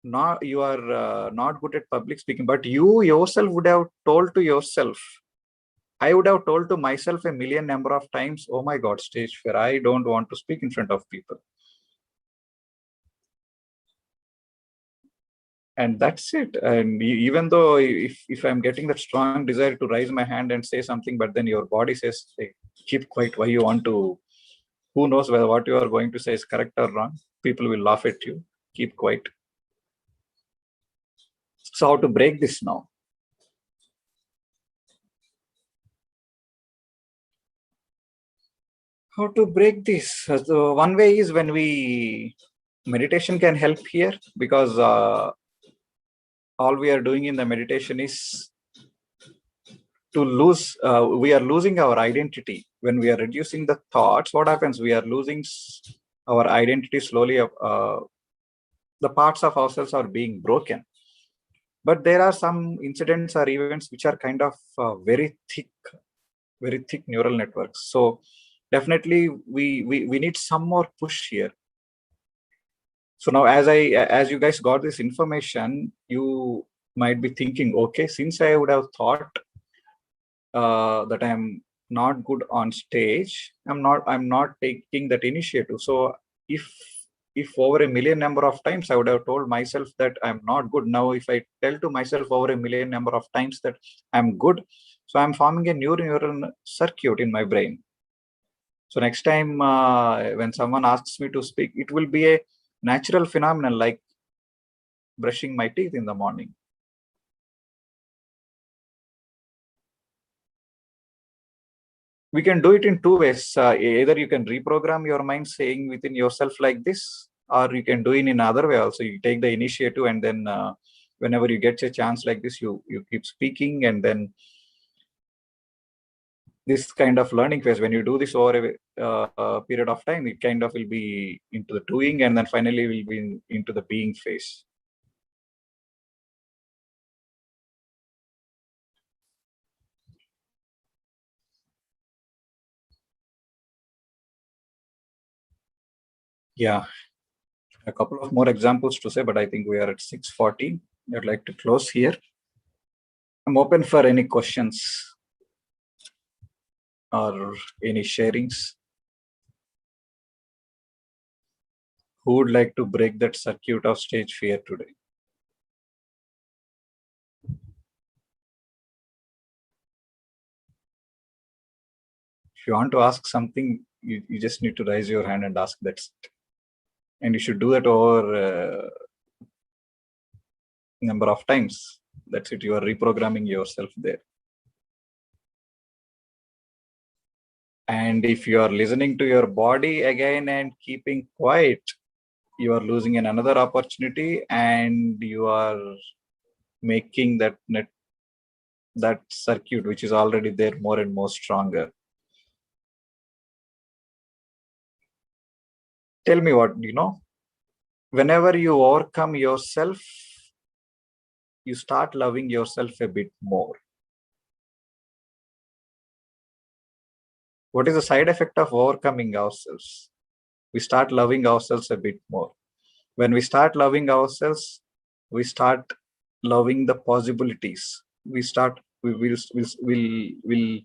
not good at public speaking, but you yourself would have told to yourself. I would have told to myself a million number of times, oh my God, stage fear, I don't want to speak in front of people. And that's it. And even though if I'm getting that strong desire to raise my hand and say something, but then your body says, hey, keep quiet, why you want to, who knows whether what you are going to say is correct or wrong. People will laugh at you. Keep quiet. So how to break this now? How to break this? So one way is when meditation can help here, because all we are doing in the meditation is to lose, we are losing our identity. When we are reducing the thoughts, what happens? We are losing our identity slowly. The parts of ourselves are being broken. But there are some incidents or events which are kind of very thick neural networks. So definitely we need some more push here. So now as you guys got this information, you might be thinking, okay, since I would have thought that I'm not good on stage, I'm not taking that initiative. So if over a million number of times I would have told myself that I'm not good, now if I tell to myself over a million number of times that I'm good, so I'm forming a new neural circuit in my brain. So next time when someone asks me to speak, it will be a natural phenomenon, like brushing my teeth in the morning. We can do it in two ways. Either you can reprogram your mind saying within yourself like this, or you can do it in another way also. You take the initiative, and then whenever you get a chance like this, you keep speaking, and then this kind of learning phase, when you do this over a period of time, it kind of will be into the doing, and then finally will be into the being phase. Yeah, a couple of more examples to say, but I think we are at 6:40. I'd like to close here. I'm open for any questions or any sharings. Who would like to break that circuit of stage fear today? If you want to ask something, you just need to raise your hand and ask. That's it. And you should do that over number of times. That's it. You are reprogramming yourself there. And if you are listening to your body again and keeping quiet, you are losing another opportunity, and you are making that circuit, which is already there, more and more stronger. Tell me what, whenever you overcome yourself, you start loving yourself a bit more. What is the side effect of overcoming ourselves? We start loving ourselves a bit more. When we start loving ourselves, we start loving the possibilities. We will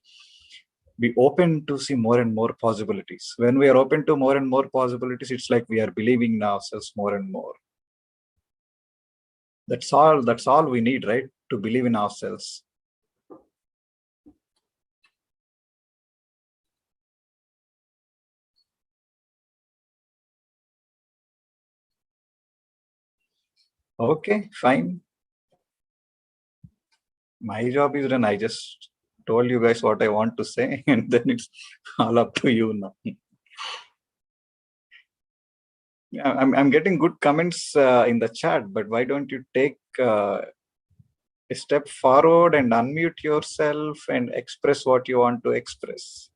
be open to see more and more possibilities. When we are open to more and more possibilities, it's like we are believing in ourselves more and more. That's all we need, right? To believe in ourselves. Okay, fine. My job is done. I just told you guys what I want to say, and then it's all up to you now. Yeah, I'm getting good comments in the chat, but why don't you take a step forward and unmute yourself and express what you want to express?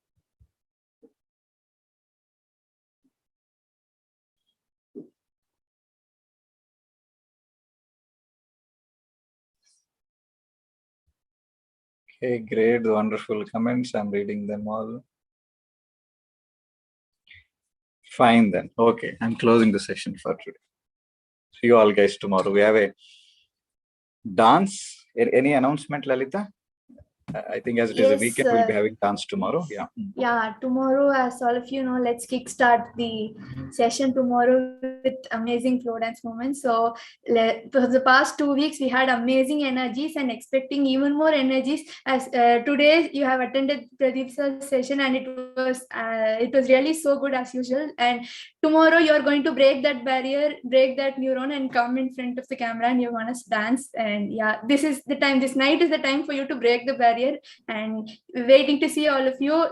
Okay, great, wonderful comments. I'm reading them all. Fine then. Okay, I'm closing the session for today. See you all guys tomorrow. We have a dance. Any announcement, Lalita? I think as it is a weekend, we'll be having dance tomorrow. Yeah. Yeah, tomorrow, as all of you know, let's kickstart the session tomorrow with amazing flow dance moments. So for the past 2 weeks, we had amazing energies and expecting even more energies. As today, you have attended Pradeep's session, and it was really so good as usual. And tomorrow, you're going to break that barrier, break that neuron, and come in front of the camera, and you're gonna dance. And yeah, this is the time. This night is the time for you to break the barrier. And waiting to see all of you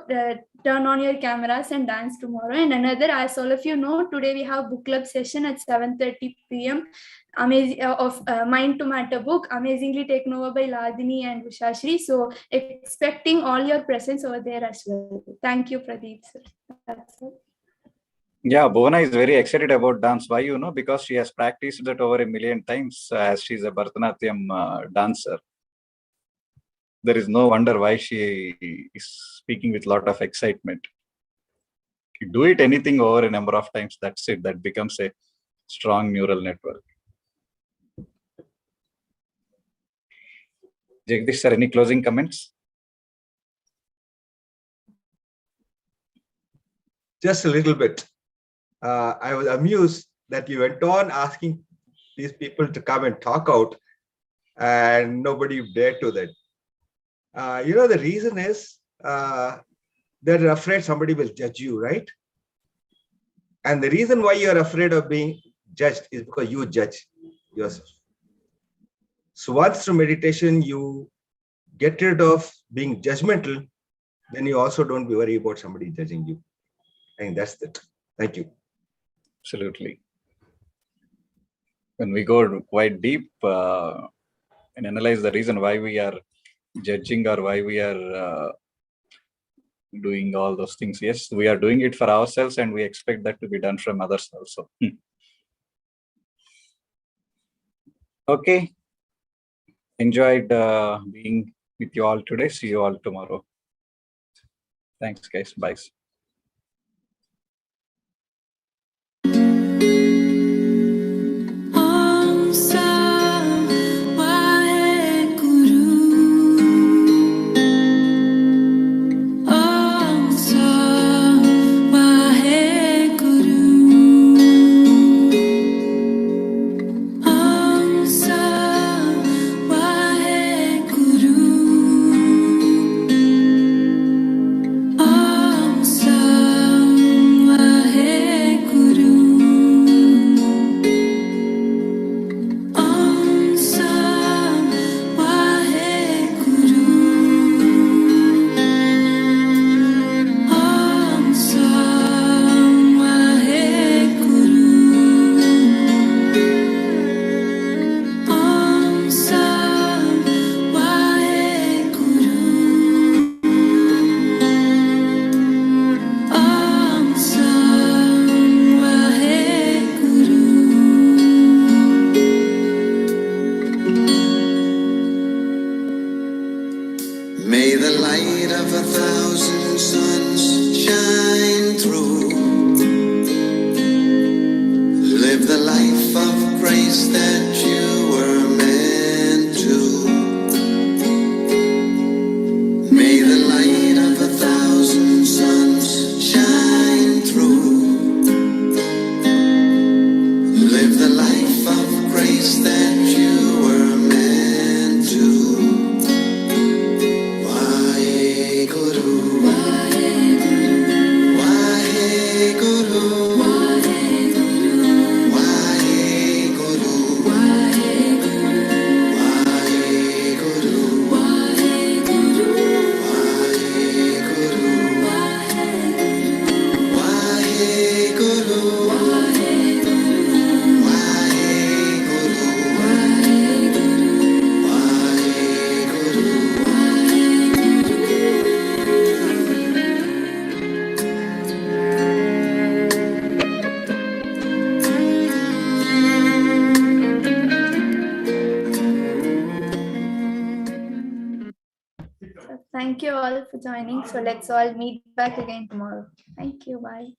turn on your cameras and dance tomorrow. And another, as all of you know, today we have book club session at 7:30 p.m. Amazing of Mind to Matter book, amazingly taken over by Ladini and Ushashri. So expecting all your presence over there as well. Thank you, Pradeep sir. That's it. Yeah, Bhuvana is very excited about dance. Why? Because she has practiced that over 1 million times as she's a Bharatanatyam dancer. There is no wonder why she is speaking with a lot of excitement. You do it anything over a number of times, that's it. That becomes a strong neural network. Jagdish sir, any closing comments? Just a little bit. I was amused that you went on asking these people to come and talk out, and nobody dared to that. The reason is they're afraid somebody will judge you, right? And the reason why you're afraid of being judged is because you judge yourself. So once through meditation you get rid of being judgmental, then you also don't be worried about somebody judging you. I think that's it. Thank you. Absolutely. When we go quite deep and analyze the reason why we are judging or why we are doing all those things, yes, we are doing it for ourselves and we expect that to be done from others also. Okay, enjoyed being with you all today. See you all tomorrow. Thanks guys. Bye. May the light of 1,000 suns shine through. Live the life of grace that you were meant to. May the light of 1,000 suns shine through. Live the life of grace that you were meant to. Guru, Waheguru, Waheguru, Waheguru, Waheguru. Thank you all for joining. So let's all meet back again tomorrow. Thank you. Bye.